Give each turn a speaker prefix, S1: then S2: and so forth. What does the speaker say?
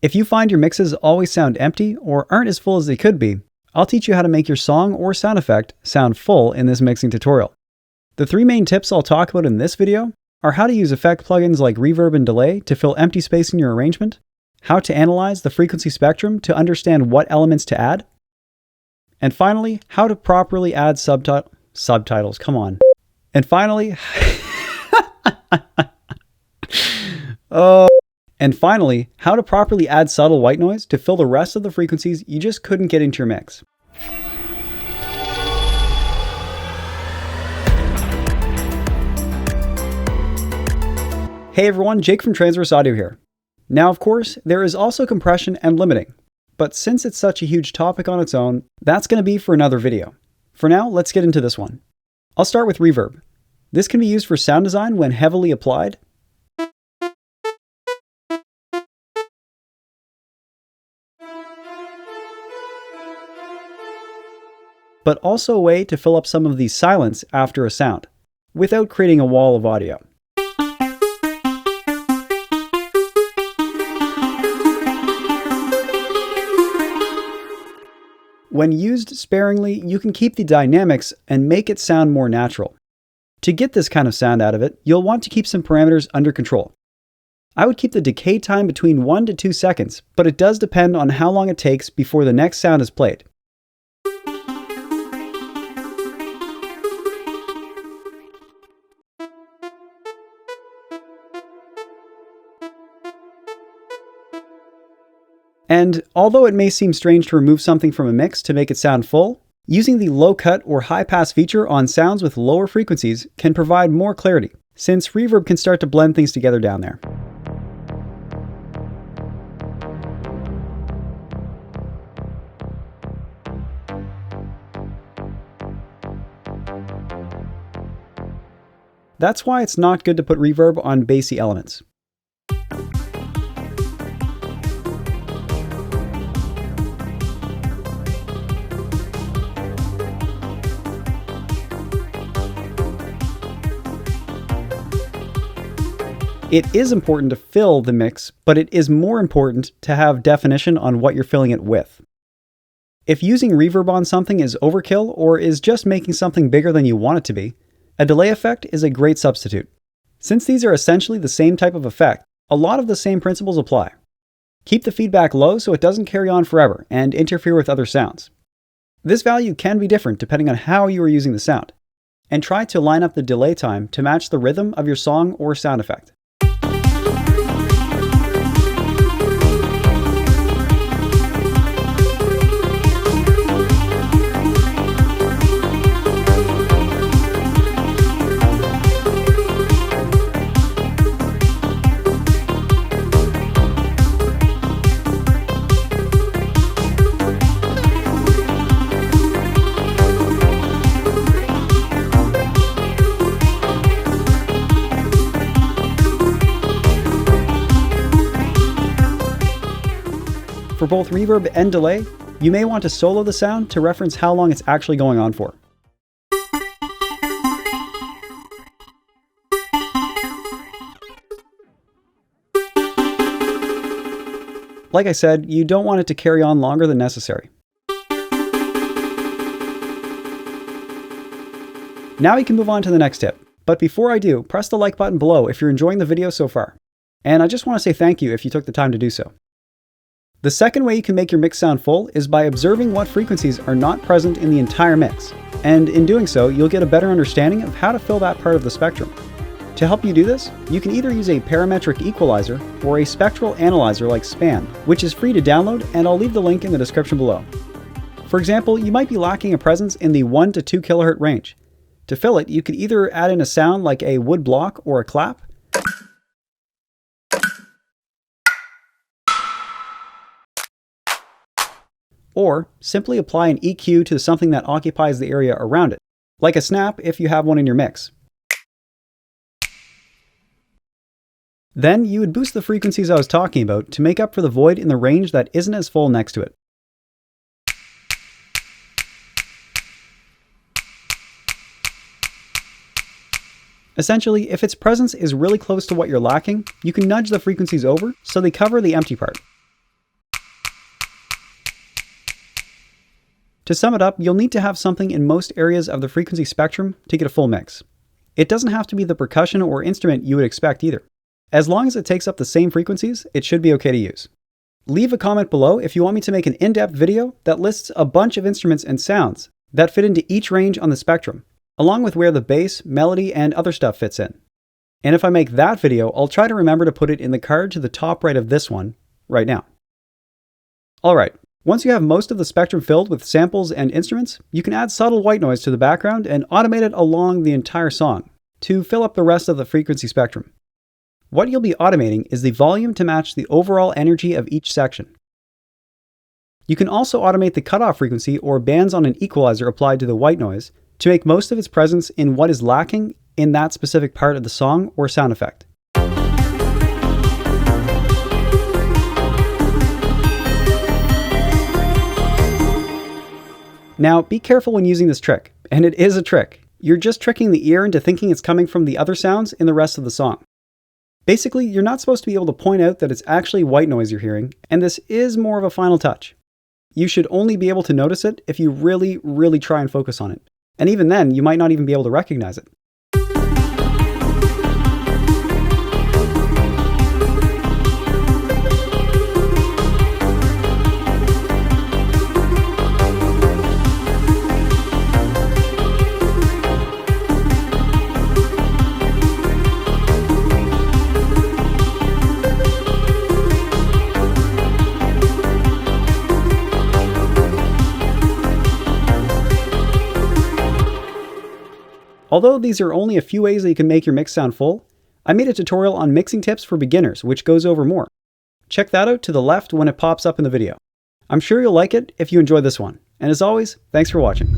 S1: If you find your mixes always sound empty or aren't as full as they could be, I'll teach you how to make your song or sound effect sound full in this mixing tutorial. The 3 main tips I'll talk about in this video are how to use effect plugins like reverb and delay to fill empty space in your arrangement, how to analyze the frequency spectrum to understand what elements to add, and finally, how to properly add subtitles, come on. And finally, how to properly add subtle white noise to fill the rest of the frequencies you just couldn't get into your mix. Hey everyone, Jake from Transverse Audio here. Now, of course, there is also compression and limiting, but since it's such a huge topic on its own, that's going to be for another video. For now, let's get into this one. I'll start with reverb. This can be used for sound design when heavily applied, but also a way to fill up some of the silence after a sound, without creating a wall of audio. When used sparingly, you can keep the dynamics and make it sound more natural. To get this kind of sound out of it, you'll want to keep some parameters under control. I would keep the decay time between 1 to 2 seconds, but it does depend on how long it takes before the next sound is played. And although it may seem strange to remove something from a mix to make it sound full, using the low cut or high pass feature on sounds with lower frequencies can provide more clarity, since reverb can start to blend things together down there. That's why it's not good to put reverb on bassy elements. It is important to fill the mix, but it is more important to have definition on what you're filling it with. If using reverb on something is overkill or is just making something bigger than you want it to be, a delay effect is a great substitute. Since these are essentially the same type of effect, a lot of the same principles apply. Keep the feedback low so it doesn't carry on forever and interfere with other sounds. This value can be different depending on how you are using the sound, and try to line up the delay time to match the rhythm of your song or sound effect. For both reverb and delay, you may want to solo the sound to reference how long it's actually going on for. Like I said, you don't want it to carry on longer than necessary. Now you can move on to the next tip, but before I do, press the like button below if you're enjoying the video so far. And I just want to say thank you if you took the time to do so. The second way you can make your mix sound full is by observing what frequencies are not present in the entire mix, and in doing so, you'll get a better understanding of how to fill that part of the spectrum. To help you do this, you can either use a parametric equalizer or a spectral analyzer like Span, which is free to download, and I'll leave the link in the description below. For example, you might be lacking a presence in the 1 to 2 kHz range. To fill it, you could either add in a sound like a wood block or a clap, or simply apply an EQ to something that occupies the area around it, like a snap if you have one in your mix. Then you would boost the frequencies I was talking about to make up for the void in the range that isn't as full next to it. Essentially, if its presence is really close to what you're lacking, you can nudge the frequencies over so they cover the empty part. To sum it up, you'll need to have something in most areas of the frequency spectrum to get a full mix. It doesn't have to be the percussion or instrument you would expect either. As long as it takes up the same frequencies, it should be okay to use. Leave a comment below if you want me to make an in-depth video that lists a bunch of instruments and sounds that fit into each range on the spectrum, along with where the bass, melody, and other stuff fits in. And if I make that video, I'll try to remember to put it in the card to the top right of this one, right now. Alright, once you have most of the spectrum filled with samples and instruments, you can add subtle white noise to the background and automate it along the entire song to fill up the rest of the frequency spectrum. What you'll be automating is the volume to match the overall energy of each section. You can also automate the cutoff frequency or bands on an equalizer applied to the white noise to make most of its presence in what is lacking in that specific part of the song or sound effect. Now, be careful when using this trick, and it is a trick. You're just tricking the ear into thinking it's coming from the other sounds in the rest of the song. Basically, you're not supposed to be able to point out that it's actually white noise you're hearing, and this is more of a final touch. You should only be able to notice it if you really try and focus on it. And even then, you might not even be able to recognize it. Although these are only a few ways that you can make your mix sound full, I made a tutorial on mixing tips for beginners which goes over more. Check that out to the left when it pops up in the video. I'm sure you'll like it if you enjoyed this one. And as always, thanks for watching.